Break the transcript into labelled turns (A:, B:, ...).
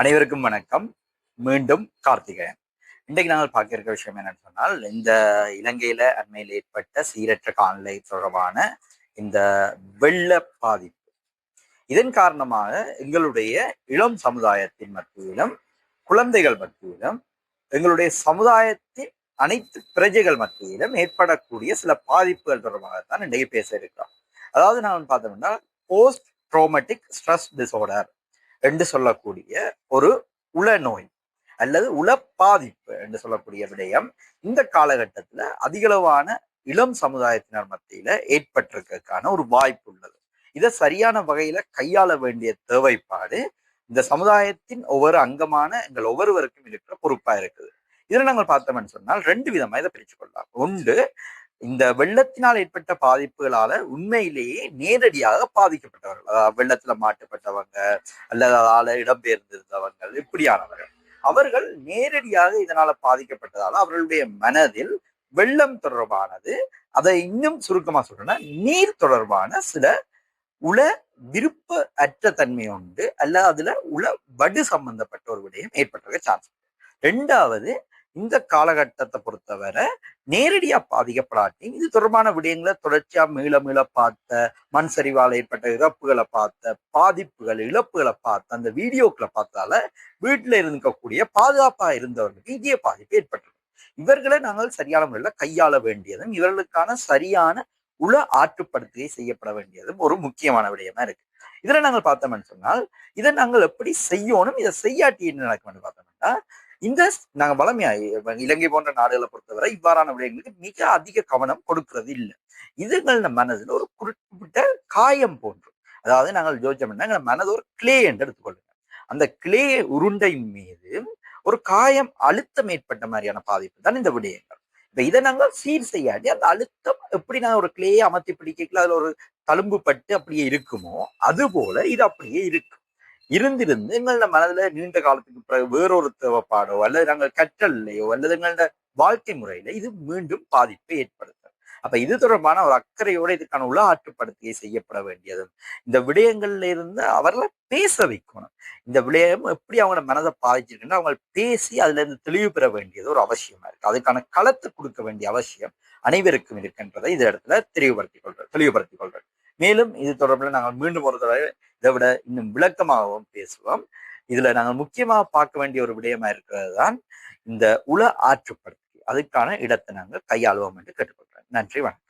A: அனைவருக்கும் வணக்கம். மீண்டும் கார்த்திகேயன். இன்றைக்கு நாங்கள் பார்க்க இருக்க விஷயம் என்னன்னு சொன்னால், இந்த இலங்கையில அண்மையில் ஏற்பட்ட சீரற்ற காலநிலை தொடர்பான இந்த வெள்ள பாதிப்பு. இதன் காரணமாக எங்களுடைய இளம் சமுதாயத்தின் மத்தியிலும், குழந்தைகள் மத்தியிலும், எங்களுடைய சமுதாயத்தின் அனைத்து பிரஜைகள் மத்தியிலும் ஏற்படக்கூடிய சில பாதிப்புகள் தொடர்பாகத்தான் இன்றைக்கு பேச இருக்கிறோம். அதாவது நான் பார்த்தோம்னா, போஸ்ட் ட்ரோமேட்டிக் ஸ்ட்ரெஸ் டிசார்டர் என்று சொல்லக்கூடிய ஒரு உள நோய் அல்லது உள பாதிப்பு என்று சொல்லக்கூடிய விடயம் இந்த காலகட்டத்துல அதிகளவான இளம் சமுதாயத்தினர் மத்தியில ஏற்பட்டிருக்கிறதுக்கான ஒரு வாய்ப்பு உள்ளது. இதை சரியான வகையில கையாள வேண்டிய தேவைப்பாடு இந்த சமுதாயத்தின் ஒவ்வொரு அங்கமான எங்கள் ஒவ்வொருவருக்கும் இருக்கிற பொறுப்பா இருக்குது. இதுல நாங்கள் பார்த்தோம்னு சொன்னால் ரெண்டு விதமா இதை பிரிச்சு கொள்ளலாம். ஒன்று, இந்த வெள்ளத்தினால் ஏற்பட்ட பாதிப்புகளால உண்மையிலேயே நேரடியாக பாதிக்கப்பட்டவர்கள், அதாவது வெள்ளத்துல மாட்டுப்பட்டவங்க அல்லது அதால இடம்பெயர்ந்திருந்தவர்கள், இப்படியானவர்கள் அவர்கள் நேரடியாக இதனால பாதிக்கப்பட்டதால அவர்களுடைய மனதில் வெள்ளம் தொடர்பானது, அதை இன்னும் சுருக்கமா சொல்றேன்னா நீர் தொடர்பான சில உள விருப்ப அற்ற தன்மை உண்டு, அல்ல அதுல உள வடு சம்பந்தப்பட்ட ஒரு விடயம் ஏற்பட்டிருக்க சான்ஸ். ரெண்டாவது, இந்த காலகட்டத்தை பொறுத்தவரை நேரடியா பாதிக்கப்படாட்டி இது தொடர்பான விடயங்களை தொடர்ச்சியா மீள மீள பார்த்த, மண் சரிவால் ஏற்பட்ட இறப்புகளை பார்த்த, பாதிப்புகள் இழப்புகளை பார்த்த அந்த வீடியோக்களை பார்த்தால வீட்டுல இருக்கக்கூடிய பாதுகாப்பா இருந்தவர்களுக்கு இதே பாதிப்பு ஏற்பட்டிருக்கும். இவர்களை நாங்கள் சரியான முறையில் கையாள வேண்டியதும் இவர்களுக்கான சரியான உள ஆற்றுப்படுத்துகை செய்யப்பட வேண்டியதும் ஒரு முக்கியமான விடயமா இருக்கு. இதுல நாங்கள் பார்த்தோம்னு சொன்னால் இதை நாங்கள் எப்படி செய்யணும், இதை செய்யாட்டி என்ன நடக்கும்னு பார்த்தோம்னா, இந்த நாங்க வளமையா இலங்கை போன்ற நாடுகளை பொறுத்தவரை இவ்வாறான விடயங்களுக்கு மிக அதிக கவனம் கொடுக்கிறது இல்லை. இதுங்கள மனதில் ஒரு குறிப்பிட்ட காயம் போன்றும், அதாவது நாங்கள் யோசிச்சோம்னா எங்க மனது ஒரு கிளே என்று எடுத்துக்கொள்ளுங்க. அந்த கிளே உருண்டையின் மீது ஒரு காயம் அழுத்தம் ஏற்பட்ட மாதிரியான பாதிப்பு தான் இந்த விடயங்கள். இப்ப இதை நாங்கள் சீர் செய்யாட்டி அந்த அழுத்தம் எப்படி நாங்கள் ஒரு கிளேயை அமர்த்தி பிடிக்கல அதுல ஒரு தழும்பு பட்டு அப்படியே இருக்குமோ அது போல இது அப்படியே இருக்கு. இருந்திருந்து எங்களோட மனதுல நீண்ட காலத்துக்கு பிறகு வேறொரு தேவைப்பாடோ அல்லது நாங்கள் கற்றல்லையோ அல்லது எங்களோட வாழ்க்கை முறையில இது மீண்டும் பாதிப்பை ஏற்படுத்தும். அப்ப இது தொடர்பான ஒரு அக்கறையோட இதுக்கான உள ஆற்றுப்படுத்தியை செய்யப்பட வேண்டியதும், இந்த விடயங்கள்ல இருந்து அவர்களை பேச வைக்கணும். இந்த விடயம் எப்படி அவங்களோட மனதை பாதிச்சிருக்குன்னு அவங்க பேசி அதுல இருந்து தெளிவு பெற வேண்டியது ஒரு அவசியமா இருக்கு. அதுக்கான களத்தை கொடுக்க வேண்டிய அவசியம் அனைவருக்கும் இருக்கின்றதை இந்த இடத்துல தெளிவுபடுத்திக் கொள்றேன். மேலும் இது தொடர்பில் நாங்கள் மீண்டும் ஒரு தடவை இதை விட இன்னும் விளக்கமாகவும் பேசுவோம். இதுல நாங்கள் முக்கியமாக பார்க்க வேண்டிய ஒரு விடயமா இருக்கிறது தான் இந்த உள ஆற்றுப்படுத்தி, அதுக்கான இடத்தை நாங்கள் கையாளுவோம் என்று கேட்டுக்கொள்கிறேன். நன்றி, வணக்கம்.